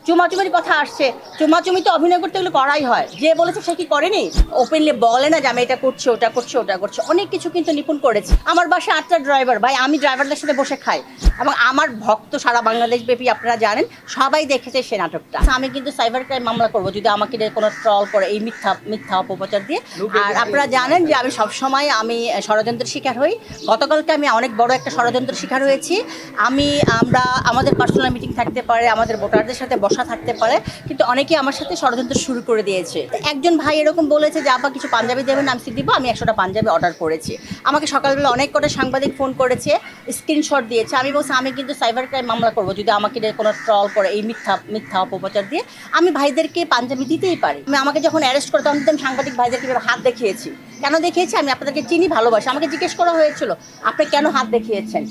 চুমাচুমির কথা আসছে, চুমাচুমি তো অভিনয় করতে গেলে করাই হয়। যে বলেছে সে কি করেনি? ওপেনলি বলে না যে আমি এটা করছি, ওটা করছি, ওটা করছি। অনেক কিছু কিন্তু নিপুণ করেছে। আমার বাসায় 8টা ড্রাইভার, ভাই আমি ড্রাইভারদের সাথে বসে খাই এবং আমার ভক্ত সারা বাংলাদেশ ব্যাপী, আপনারা জানেন, সবাই দেখেছে সে নাটকটা। আমি কিন্তু সাইবার ক্রাইম মামলা করবো যদি আমাকে নিয়ে কোনো ট্রল করে এই মিথ্যা অপপ্রচার দিয়ে। আর আপনারা জানেন যে আমি সবসময় ষড়যন্ত্রের শিকার হই। গতকালকে আমি অনেক বড় একটা ষড়যন্ত্রের শিকার হয়েছি। আমাদের পার্সোনাল মিটিং থাকতে পারে, আমাদের ভোটারদের সাথে বসা থাকতে পারে, কিন্তু অনেকেই আমার সাথে ষড়যন্ত্র শুরু করে দিয়েছে। একজন ভাই এরকম বলেছে যে আপা কিছু পাঞ্জাবি দেবেন, আমি দিব। আমি 100টা পাঞ্জাবি অর্ডার করেছি। আমাকে সকালবেলা অনেক কটা সাংবাদিক ফোন করেছে, স্ক্রিনশট দিয়েছে। আমি বলছি আমি কিন্তু সাইবার ক্রাইম মামলা করবো যদি আমাকে কোনো ট্রল করে এই মিথ্যা অপপ্রচার দিয়ে। আমি ভাইদেরকে পাঞ্জাবি দিতেই পারি। আমাকে যখন অ্যারেস্ট করে তখন আমি সাংবাদিক ভাইদেরকে হাত দেখিয়েছি। কেন দেখিয়েছি? আমি আপনাদেরকে চিনি, ভালোবাসি। আমাকে জিজ্ঞেস করা হয়েছিল আপনি কেন হাত দেখিয়েছেন।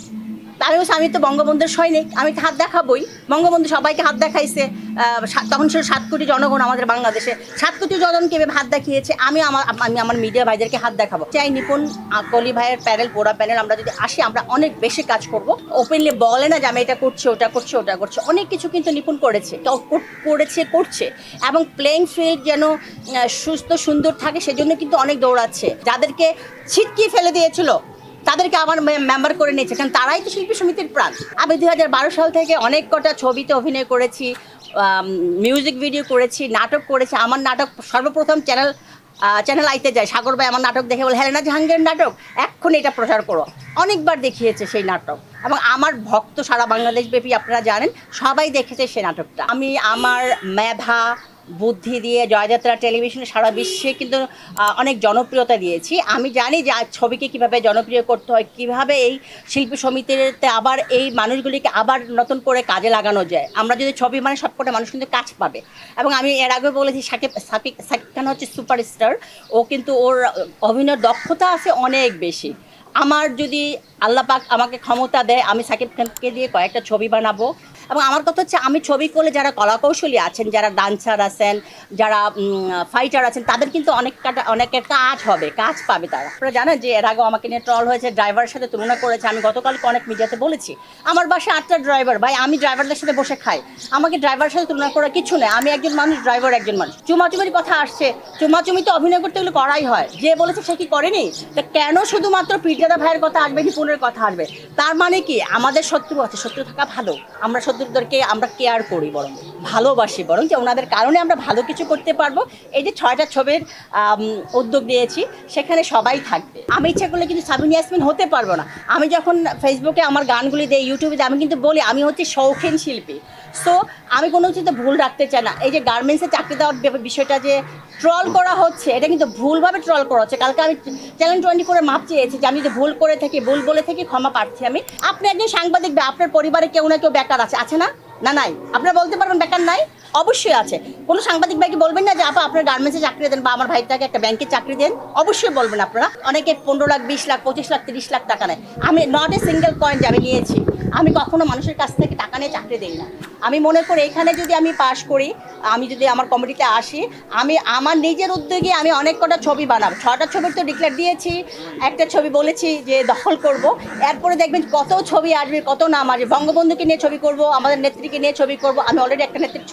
তাহলে বলছে আমি তো বঙ্গবন্ধুর সৈনিক, আমি হাত দেখাবই। বঙ্গবন্ধু সবাইকে হাত দেখাইছে। তখন ছিল 7 কোটি জনগণ আমাদের বাংলাদেশে। 7 কোটি জনগণকে হাত দেখিয়েছে। আমি আমার মিডিয়া ভাইদেরকে হাত দেখাবো। চাই নিপুণ কলি ভাইয়ের প্যানেল, পোড়া প্যানেল, আমরা যদি আসি আমরা অনেক বেশি কাজ করব। ওপেনলি বলে না যে আমি এটা করছি, ওটা করছি, ওটা করছি। অনেক কিছু কিন্তু নিপুণ করছে এবং প্লেইং ফিল্ড যেন সুস্থ সুন্দর থাকে সেজন্য কিন্তু অনেক দৌড়াচ্ছে। যাদেরকে ছিটকিয়ে ফেলে দিয়েছিল তাদেরকে আমার মেম্বার করে নিয়েছে, কারণ তারাই তো শিল্পী সমিতির প্রাণ। আমি 2012 সাল থেকে অনেক কটা ছবিতে অভিনয় করেছি, মিউজিক ভিডিও করেছি, নাটক করেছি। আমার নাটক সর্বপ্রথম চ্যানেল আইতে যায়। সাগর ভাই আমার নাটক দেখে বলে হেলেনা জাহাঙ্গীরের নাটক, এক্ষুনি এটা প্রচার করো। অনেকবার দেখিয়েছে সেই নাটক এবং আমার ভক্ত সারা বাংলাদেশ ব্যাপী, আপনারা জানেন, সবাই দেখেছে সেই নাটকটা। আমি আমার মেধা বুদ্ধি দিয়ে জয়যাত্রা টেলিভিশনে সারা বিশ্বে কিন্তু অনেক জনপ্রিয়তা দিয়েছি। আমি জানি যে ছবিকে কিভাবে জনপ্রিয় করতে হয়, কিভাবে এই শিল্পী সমিতিতে আবার এই মানুষগুলিকে আবার নতুন করে কাজে লাগানো যায়। আমরা যদি ছবি সবকটা মানুষ কিন্তু কাজ পাবে। এবং আমি এর আগে বলেছি সাকিব খান হচ্ছে সুপারস্টার। ও কিন্তু ওর অভিনয়ের দক্ষতা আছে অনেক বেশি। আমার যদি আল্লাহ পাক আমাকে ক্ষমতা দেয়, আমি সাকিব খানকে দিয়ে কয়েকটা ছবি বানাবো। এবং আমার কথা হচ্ছে আমি ছবি করলে যারা কলাকৌশলী আছেন, যারা ডান্সার আছেন, যারা ফাইটার আছেন, তাদের কিন্তু অনেকের কাজ পাবে তারা। আপনারা জানেন যে এর আগেও আমাকে নিয়ে ট্রল হয়েছে, ড্রাইভারের সাথে তুলনা করেছে। আমি গতকালকে অনেক মিডিয়াতে বলেছি আমার বাসায় 8টা ড্রাইভার, ভাই আমি ড্রাইভারদের সাথে বসে খাই। আমাকে ড্রাইভারের সাথে তুলনা করার কিছু নেই। আমি একজন মানুষ, ড্রাইভার একজন মানুষ। চুমাচুমির কথা আসছে, চুমাচুমি তো অভিনয় করতে গেলে করাই হয়। যে বলেছে সে কি করেনি? তা কেন শুধুমাত্র পিরজাদা ভাইয়ের কথা আসবে, নিপুণের কথা আসবে? তার মানে কি আমাদের শত্রু আছে, শত্রু থাকা ভালো। আমরা শত্রুদেরকে আমরা কেয়ার করি, বরং ভালোবাসি, বরং যে ওনাদের কারণে আমরা ভালো কিছু করতে পারবো। এই যে 6টা ছবির উদ্যোগ নিয়েছি, সেখানে সবাই থাকবে। আমি ইচ্ছা করলে কিন্তু সাবিনা ইয়াসমিন হতে পারবো না। আমি যখন ফেসবুকে আমার গানগুলি দিই, ইউটিউবে দিই, আমি কিন্তু বলি আমি হচ্ছে শৌখিন শিল্পী। সো আমি কোনো কিছুতে ভুল রাখতে চাই না। এই যে গার্মেন্টসে চাকরি দেওয়ার বিষয়টা যে ট্রল করা হচ্ছে, এটা কিন্তু ভুলভাবে ট্রল করা হচ্ছে। কালকে আমি চ্যানেল 24 মাপ চেয়েছি যে আমি যদি ভুল করে থাকি, ভুল বলে থাকি, ক্ষমা প্রার্থী আমি। আপনি একজন সাংবাদিক, আপনার পরিবারে কেউ না কেউ বেকার আছে না? নাই? আপনারা বলতে পারবেন বেকার নাই? অবশ্যই আছে। কোনো সাংবাদিক ভাইকে বলবেন না যে আপা আপনার গার্মেন্টসে চাকরি দেন, বা আমার ভাইটাকে একটা ব্যাংকে চাকরি দেন? অবশ্যই বলবেন আপনারা। অনেকে 15 লাখ, 20 লাখ, 25 লাখ, 30 লাখ টাকা নেয়। আমি নট এ সিঙ্গেল কয়েন যে আমি নিয়েছি। আমি কখনো মানুষের কাছ থেকে টাকা নিয়ে চাকরি দিই না। আমি মনে করি এখানে যদি আমি পাশ করি, আমি যদি আমার কমিটিতে আসি, আমি আমার নিজের উদ্যোগে আমি অনেক কটা ছবি বানাবো। 6টা ছবির তো ডিক্লেয়ার দিয়েছি। একটা ছবি বলেছি যে দখল করব। এরপরে দেখবেন কত ছবি আসবে, কত নাম আসবে। বঙ্গবন্ধুকে নিয়ে ছবি করব, আমাদের নেত্রীকে নিয়ে ছবি করব। আমি অলরেডি একটা নেত্রীর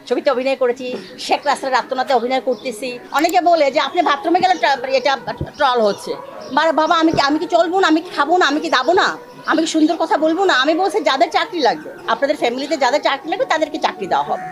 ছবিতে অভিনয় করেছি। শেখ রাসেলের আত্মনাতে অভিনয় করতেছি। অনেকে বলে যে আপনি বাথরুমে গেলে এটা ট্রল হচ্ছে। বাবা আমি কি চলবো না? আমি কি খাবো না? আমি কি দাবো না? আমি কি সুন্দর কথা বলবো না? আমি বলছি যাদের চাকরি লাগবে, আপনাদের ফ্যামিলিতে যাদের চাকরি লাগবে তাদেরকে চাকরি দেওয়া হবে।